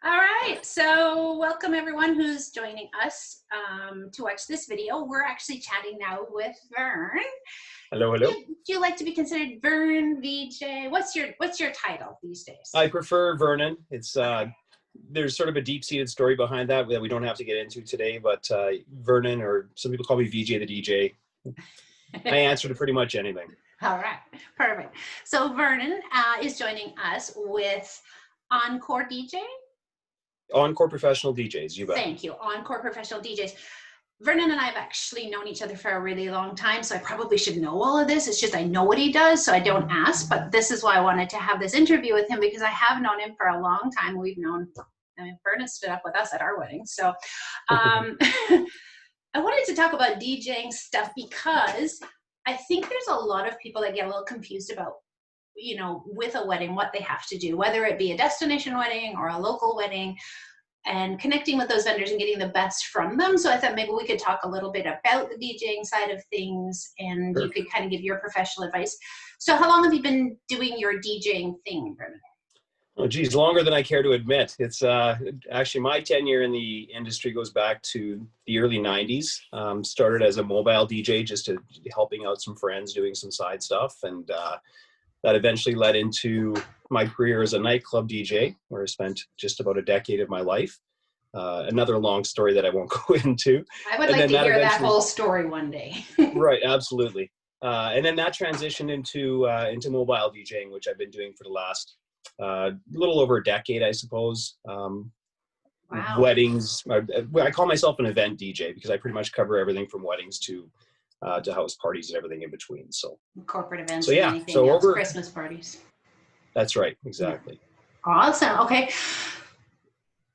All right, so welcome everyone who's joining us to watch this video. We're actually chatting now with Vern. Hello, hello. Do you like to be considered Vern, VJ? What's your title these days? I prefer Vernon. It's there's sort of a deep-seated story behind that we don't have to get into today, but Vernon, or some people call me VJ the DJ. I answer to pretty much anything. All right, perfect. So Vernon is joining us with Encore DJ. Encore Professional DJs, you bet. Thank you, Encore Professional DJs. Vernon and I have actually known each other for a really long time, so I probably should know all of this. It's just I know what he does, so I don't ask, but this is why I wanted to have this interview with him, because I have known him for a long time. We've known, I mean, Vernon stood up with us at our wedding, so I wanted to talk about DJing stuff because I think there's a lot of people that get a little confused about, you know, with a wedding, what they have to do, whether it be a destination wedding or a local wedding, and connecting with those vendors and getting the best from them. So I thought maybe we could talk a little bit about the DJing side of things, and you could kind of give your professional advice. So how long have you been doing your DJing thing, Vernon? Oh, geez, longer than I care to admit. It's actually my tenure in the industry goes back to the early 90s. Started as a mobile DJ, just helping out some friends doing some side stuff, and that eventually led into my career as a nightclub DJ, where I spent just about a decade of my life. Another long story that I won't go into. I would like to hear that whole story one day. Right, absolutely. And then that transitioned into mobile DJing, which I've been doing for the last little over a decade, I suppose. Wow. Weddings. I call myself an event DJ because I pretty much cover everything from weddings to house parties and everything in between. So corporate events. So yeah, and anything so else, over Christmas parties. That's right, exactly. Awesome. Okay.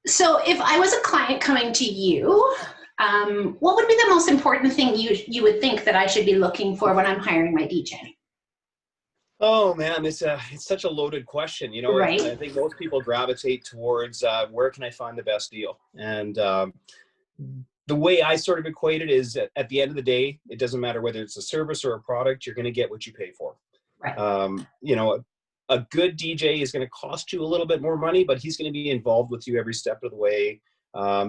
So if I was a client coming to you, what would be the most important thing you would think that I should be looking for when I'm hiring my DJ? Oh man, it's such a loaded question. You know, right. I think most people gravitate towards where can I find the best deal? And the way I sort of equate it is at the end of the day, it doesn't matter whether it's a service or a product, you're going to get what you pay for. Right. You know, a good DJ is going to cost you a little bit more money, but he's going to be involved with you every step of the way.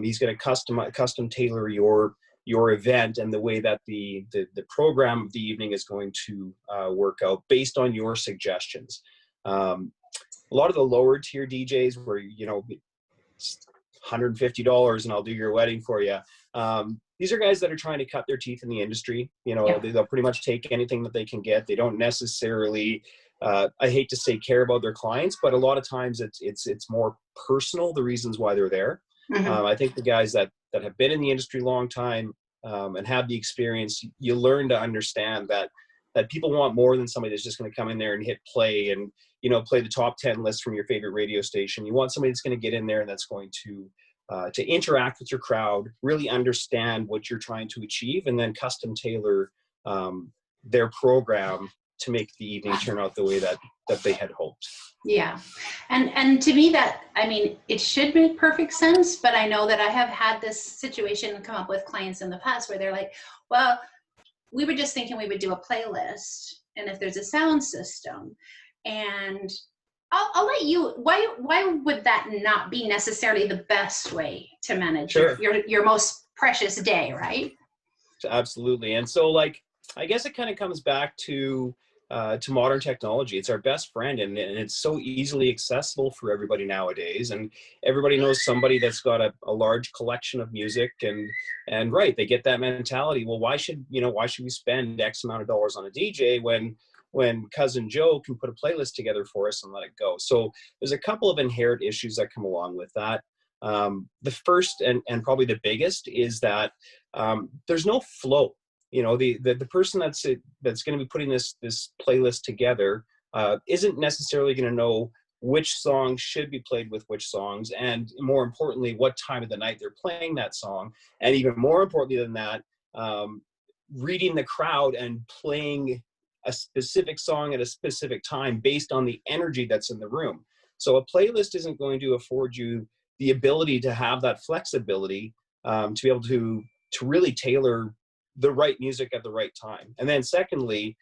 He's going to custom tailor your event and the way that the program of the evening is going to work out based on your suggestions. A lot of the lower tier DJs where, you know, $150 and I'll do your wedding for you. These are guys that are trying to cut their teeth in the industry. You know, they'll pretty much take anything that they can get. They don't necessarily, I hate to say, care about their clients, but a lot of times it's more personal, the reasons why they're there. Mm-hmm. I think the guys that have been in the industry a long time and have the experience, you learn to understand that people want more than somebody that's just going to come in there and hit play and, you know, play the top 10 list from your favorite radio station. You want somebody that's going to get in there and that's going to interact with your crowd, really understand what you're trying to achieve, and then custom tailor their program to make the evening turn out the way that they had hoped. Yeah. And to me that, I mean, it should make perfect sense, but I know that I have had this situation come up with clients in the past where they're like, well, we were just thinking we would do a playlist, and if there's a sound system, and I'll let you, why would that not be necessarily the best way to manage your most precious day, right? Absolutely. And so, like, I guess it kind of comes back to modern technology. It's our best friend, and it's so easily accessible for everybody nowadays. And everybody knows somebody that's got a large collection of music, and right, they get that mentality. Well, why should we spend X amount of dollars on a DJ when cousin Joe can put a playlist together for us and let it go? So there's a couple of inherent issues that come along with that. The first and probably the biggest is that there's no flow. You know, the person that's going to be putting this playlist together isn't necessarily going to know which songs should be played with which songs, and more importantly, what time of the night they're playing that song, and even more importantly than that, reading the crowd and playing a specific song at a specific time based on the energy that's in the room. So a playlist isn't going to afford you the ability to have that flexibility to be able to really tailor the right music at the right time. And then secondly,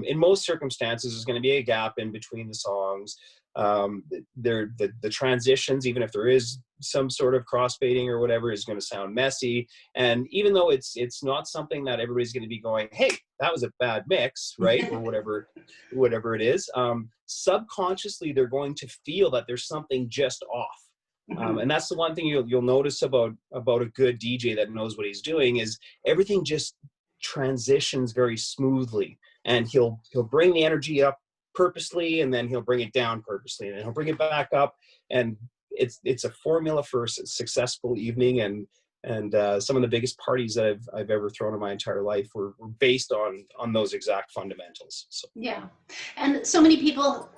in most circumstances, there's going to be a gap in between the songs. The transitions, even if there is some sort of crossfading or whatever, is going to sound messy. And even though it's not something that everybody's going to be going, hey, that was a bad mix, right? Or whatever it is, subconsciously they're going to feel that there's something just off. And that's the one thing you'll notice about a good DJ that knows what he's doing, is everything just transitions very smoothly, and he'll bring the energy up purposely, and then he'll bring it down purposely, and then he'll bring it back up. And it's a formula for a successful evening. And some of the biggest parties that I've ever thrown in my entire life were based on those exact fundamentals. So. Yeah. And so many people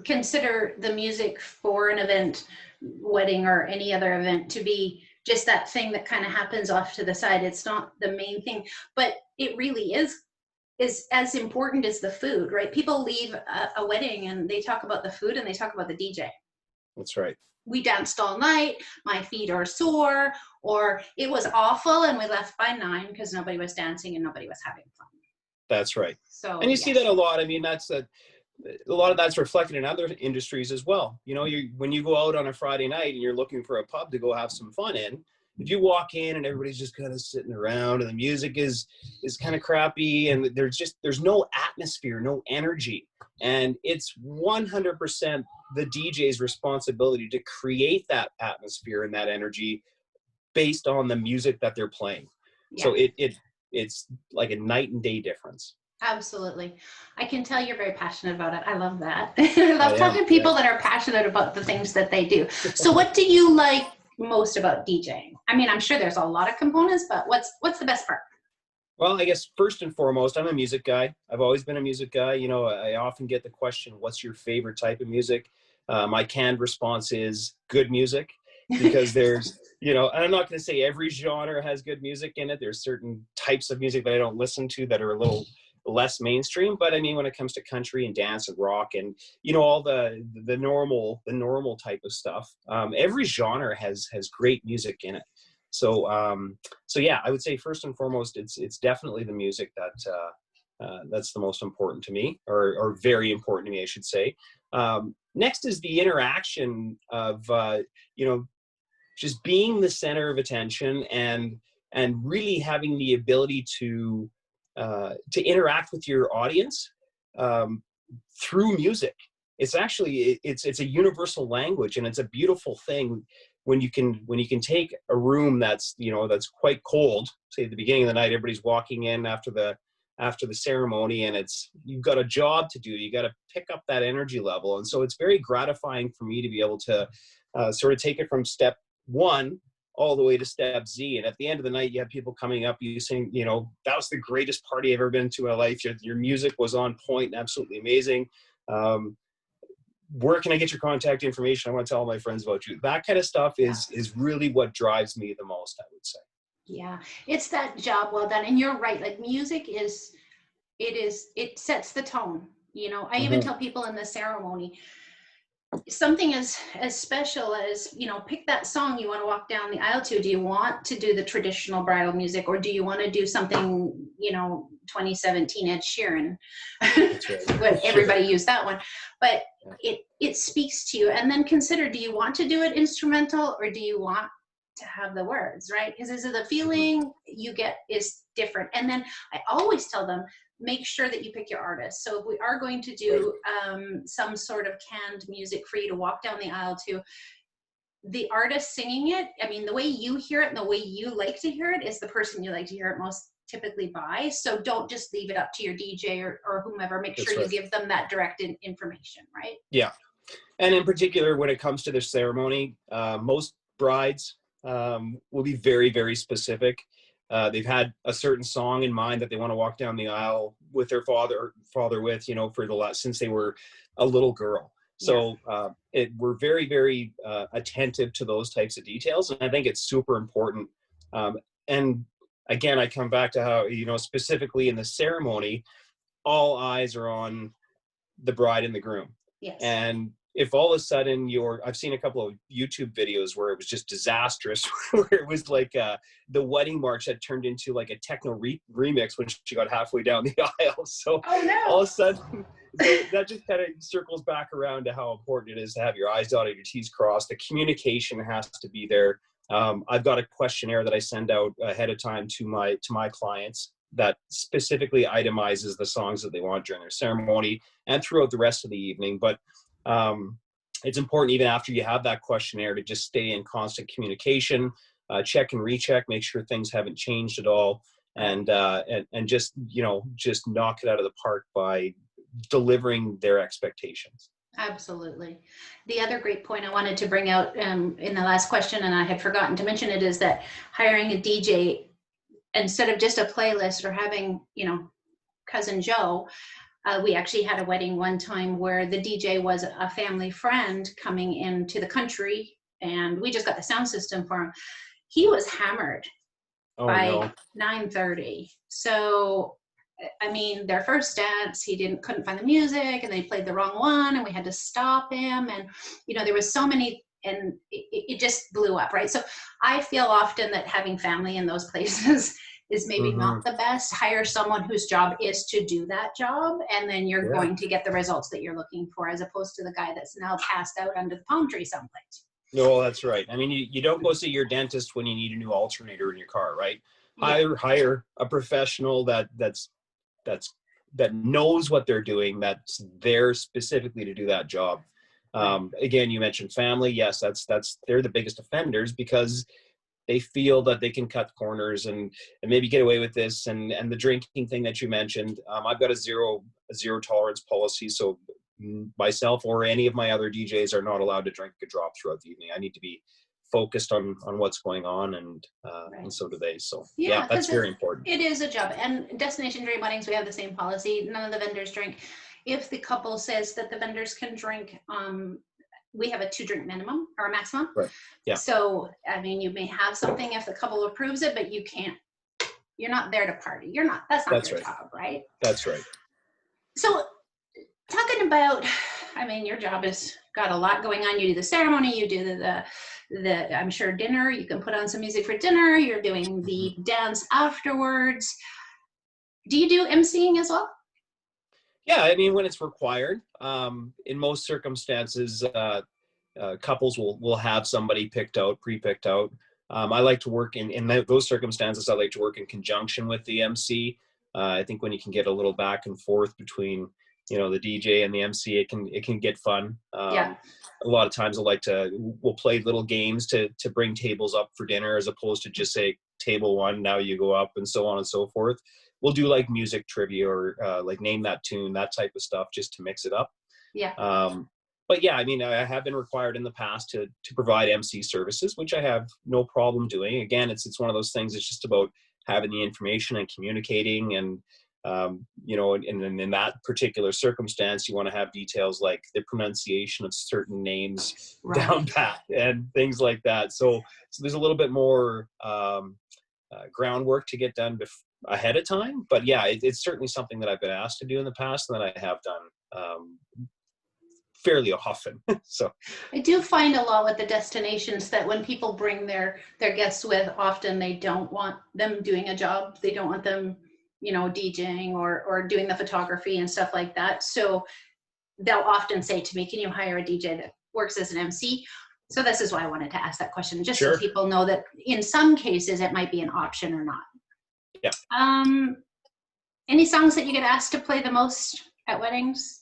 consider the music for an event, wedding or any other event, to be just that thing that kind of happens off to the side. It's not the main thing, but it really is as important as the food, right? People leave a wedding and they talk about the food and they talk about the DJ. That's right. We danced all night, my feet are sore, or it was awful and we left by 9 because nobody was dancing and nobody was having fun. That's right. So, and you see that a lot. I mean, that's a lot of that's reflected in other industries as well. You know, when you go out on a Friday night and you're looking for a pub to go have some fun in, if you walk in and everybody's just kind of sitting around and the music is kind of crappy and there's no atmosphere, no energy, and it's 100% the DJ's responsibility to create that atmosphere and that energy based on the music that they're playing. Yeah. So it's like a night and day difference. Absolutely. I can tell you're very passionate about it. I love that. I love talking to people that are passionate about the things that they do. So what do you like most about DJing? I mean, I'm sure there's a lot of components, but what's the best part? Well, I guess first and foremost, I'm a music guy. I've always been a music guy. You know, I often get the question, what's your favorite type of music? My canned response is good music, because there's, you know, and I'm not going to say every genre has good music in it. There's certain types of music that I don't listen to that are a little less mainstream, but I mean, when it comes to country and dance and rock and, you know, all the normal type of stuff, every genre has great music in it. So yeah, I would say first and foremost, it's definitely the music that's the most important to me, or very important to me, I should say. Next is the interaction of, you know, just being the center of attention and really having the ability to interact with your audience through music. It's actually it's a universal language, and it's a beautiful thing when you can take a room that's, you know, that's quite cold, say at the beginning of the night, everybody's walking in after the ceremony, and you've got a job to do. You got to pick up that energy level. And so it's very gratifying for me to be able to sort of take it from step 1 all the way to step Z. And at the end of the night, you have people coming up, you saying, you know, that was the greatest party I've ever been to in my life. Your music was on point and absolutely amazing. Where can I get your contact information? I want to tell all my friends about you. That kind of stuff is really what drives me the most, I would say. Yeah, it's that job well done. And you're right. Like, music it sets the tone. You know, I even tell people in the ceremony, something as special as, you know, pick that song you want to walk down the aisle to. Do you want to do the traditional bridal music, or do you want to do something, you know, 2017 Ed Sheeran? That's right. But everybody used that one. But it speaks to you. And then consider, do you want to do it instrumental, or do you want to have the words, right? Because the feeling you get is different. And then I always tell them, make sure that you pick your artist. So if we are going to do some sort of canned music for you to walk down the aisle to, the artist singing it, I mean, the way you hear it and the way you like to hear it is the person you like to hear it most typically by. So don't just leave it up to your DJ or whomever. Make sure you give them that direct information, right? Yeah. And in particular, when it comes to the ceremony, most brides will be very, very specific. They've had a certain song in mind that they want to walk down the aisle with their father with, you know, since they were a little girl. So we're very, very attentive to those types of details. And I think it's super important. And again, I come back to how, you know, specifically in the ceremony, all eyes are on the bride and the groom. Yes. And if all of a sudden I've seen a couple of YouTube videos where it was just disastrous, where it was like the wedding march that turned into like a techno remix when she got halfway down the aisle. So all of a sudden, that just kind of circles back around to how important it is to have your I's dotted, your T's crossed. The communication has to be there. I've got a questionnaire that I send out ahead of time to my clients that specifically itemizes the songs that they want during their ceremony and throughout the rest of the evening. But it's important even after you have that questionnaire to just stay in constant communication, check and recheck, make sure things haven't changed at all, and just, just knock it out of the park by delivering their expectations. Absolutely. The other great point I wanted to bring out in the last question, and I had forgotten to mention it, is that hiring a DJ instead of just a playlist or having, Cousin Joe, we actually had a wedding one time where the DJ was a family friend coming into the country, and we just got the sound system for him. He was hammered by 9:30. So, I mean, their first dance, he couldn't find the music, and they played the wrong one, and we had to stop him. And, there was so many, and it just blew up, right? So I feel often that having family in those places is maybe not the best. Hire someone whose job is to do that job, and then you're going to get the results that you're looking for, as opposed to the guy that's now passed out under the palm tree someplace. No, that's right. I mean, you don't go see your dentist when you need a new alternator in your car, right? Hire a professional that knows what they're doing, that's there specifically to do that job. Again, you mentioned family. Yes, they're the biggest offenders because they feel that they can cut corners and maybe get away with this. And the drinking thing that you mentioned, I've got a zero tolerance policy. So myself or any of my other DJs are not allowed to drink a drop throughout the evening. I need to be focused on what's going on, and so do they. So that's very important. It is a job. And Destination Dream Weddings, we have the same policy. None of the vendors drink. If the couple says that the vendors can drink, we have a 2-drink minimum or a maximum. Right. Yeah. So, I mean, you may have something if the couple approves it, but you're not there to party. That's not your job, right? That's right. So talking about, I mean, your job has got a lot going on. You do the ceremony, you do the I'm sure dinner, you can put on some music for dinner, you're doing the dance afterwards. Do you do emceeing as well? Yeah, I mean, when it's required. In most circumstances, couples will have somebody pre-picked out. I like to work in those circumstances. I like to work in conjunction with the MC. I think when you can get a little back and forth between, the DJ and the MC, it can get fun. A lot of times we'll play little games to bring tables up for dinner, as opposed to just say table one, now you go up, and so on and so forth. We'll do like music trivia or like name that tune, that type of stuff, just to mix it up. Yeah. But yeah, I mean, I have been required in the past to provide MC services, which I have no problem doing. Again, it's one of those things. It's just about having the information and communicating, and and in that particular circumstance, you want to have details like the pronunciation of certain names down pat and things like that. So there's a little bit more groundwork to get done ahead of time. But yeah, it's certainly something that I've been asked to do in the past, and that I have done fairly often. So I do find a lot with the destinations that when people bring their guests with, often they don't want them doing a job. They don't want them DJing or doing the photography and stuff like that. So they'll often say to me, can you hire a DJ that works as an MC? So this is why I wanted to ask that question, just so people know that in some cases it might be an option or not. Yeah. Any songs that you get asked to play the most at weddings?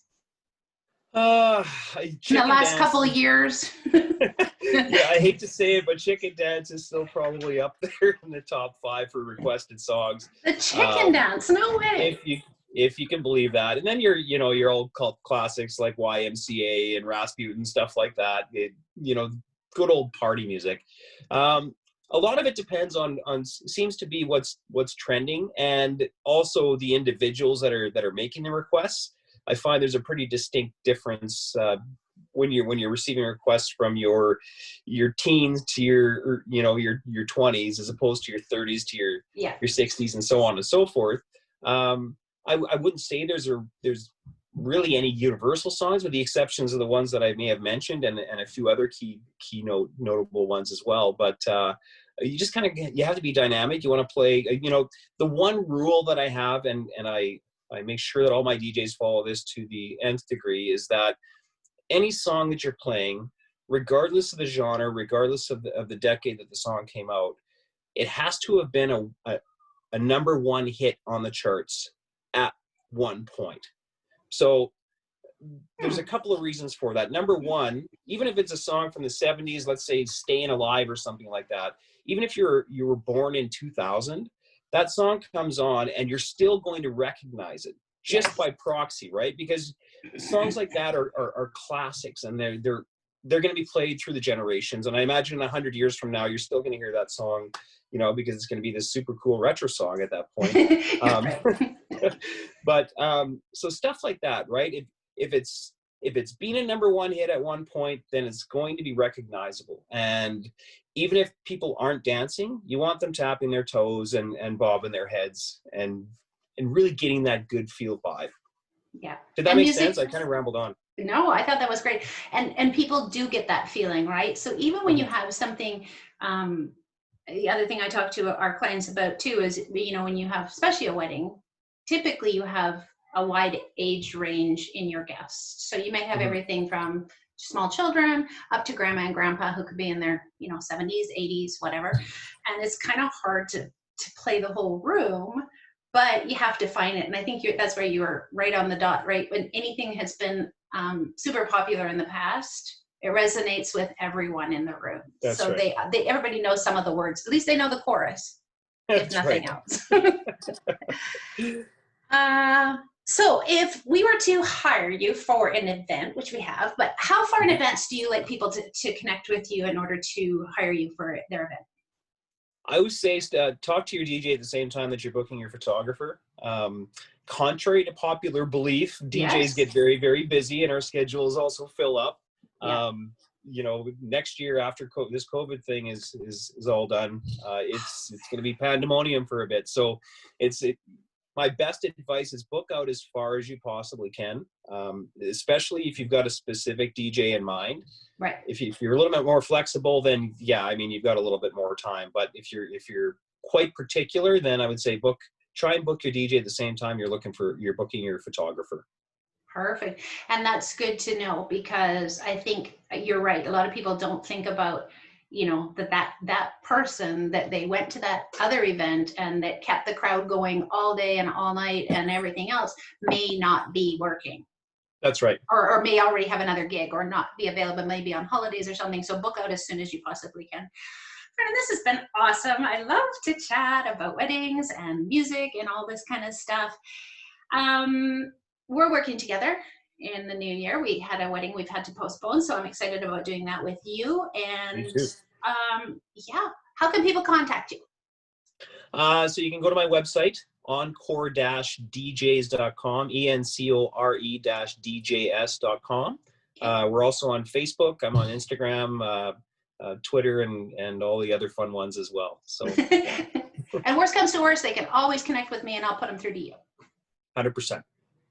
In the last couple of years. Yeah, I hate to say it, but Chicken Dance is still probably up there in the top 5 for requested songs. The Chicken Dance, no way. If you can believe that. And then your old cult classics like YMCA and Rasputin, stuff like that. Good old party music. A lot of it depends on seems to be what's trending, and also the individuals that are making the requests. I find there's a pretty distinct difference when you're receiving requests from your teens to your 20s, as opposed to your 30s to your 60s, and so on and so forth. I wouldn't say there's really any universal songs, with the exceptions of the ones that I may have mentioned, and a few other notable ones as well. But you just you have to be dynamic. You want to play. The one rule that I have, and I make sure that all my DJs follow this to the nth degree, is that any song that you're playing, regardless of the genre, regardless of the decade that the song came out, it has to have been a number one hit on the charts at one point. So there's a couple of reasons for that. Number one, even if it's a song from the 70s, let's say Staying Alive or something like that, even if you were born in 2000, that song comes on and you're still going to recognize it just by proxy, right? Because songs like that are classics, and they're going to be played through the generations. And I imagine 100 years from now, you're still going to hear that song, you know, because it's going to be this super cool retro song at that point. But so stuff like that, right? If it's been a number one hit at one point, then it's going to be recognizable. And even if people aren't dancing, you want them tapping their toes and bobbing their heads and really getting that good feel vibe. Yeah. Did that make sense? I kind of rambled on. No, I thought that was great. And people do get that feeling, right? So even when you have something, the other thing I talk to our clients about too is, you know, when you have, especially a wedding, typically you have a wide age range in your guests. So you may have everything from small children up to grandma and grandpa who could be in their, you know, 70s, 80s, whatever. And it's kind of hard to play the whole room, but you have to find it. And I think that's where you were right on the dot, right? When anything has been super popular in the past, it resonates with everyone in the room. That's so right. they everybody knows some of the words. At least they know the chorus, if nothing else. So if we were to hire you for an event, which we have, but how far in advance do you like people to connect with you in order to hire you for their event? I would say talk to your DJ at the same time that you're booking your photographer. Contrary to popular belief, DJs get very, very busy, and our schedules also fill up. Yeah. You know, next year after this COVID thing is all done, it's going to be pandemonium for a bit. So my best advice is book out as far as you possibly can, especially if you've got a specific DJ in mind. Right. If you're a little bit more flexible, then yeah, I mean, you've got a little bit more time. But if you're quite particular, then I would say try and book your DJ at the same time you're booking your photographer. Perfect. And that's good to know, because I think you're right. A lot of people don't think about, you know, that person that they went to that other event and that kept the crowd going all day and all night and everything else may not be working. That's right. Or may already have another gig or not be available, maybe on holidays or something. So book out as soon as you possibly can. Vernon, this has been awesome. I love to chat about weddings and music and all this kind of stuff. We're working together in the new year. We had a wedding we've had to postpone, so I'm excited about doing that with you. And yeah, how can people contact you? So you can go to my website, encore-djs.com, ENCORE-DJS.com. We're also on Facebook. I'm on Instagram, Twitter, and all the other fun ones as well. So, and worst comes to worst, they can always connect with me and I'll put them through to you. 100%.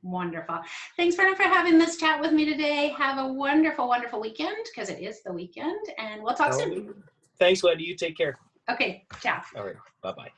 Wonderful. Thanks, Vernon, for having this chat with me today. Have a wonderful, wonderful weekend, because it is the weekend, and we'll talk soon. Thanks, Wendy. You take care. Okay, ciao. All right. Bye-bye.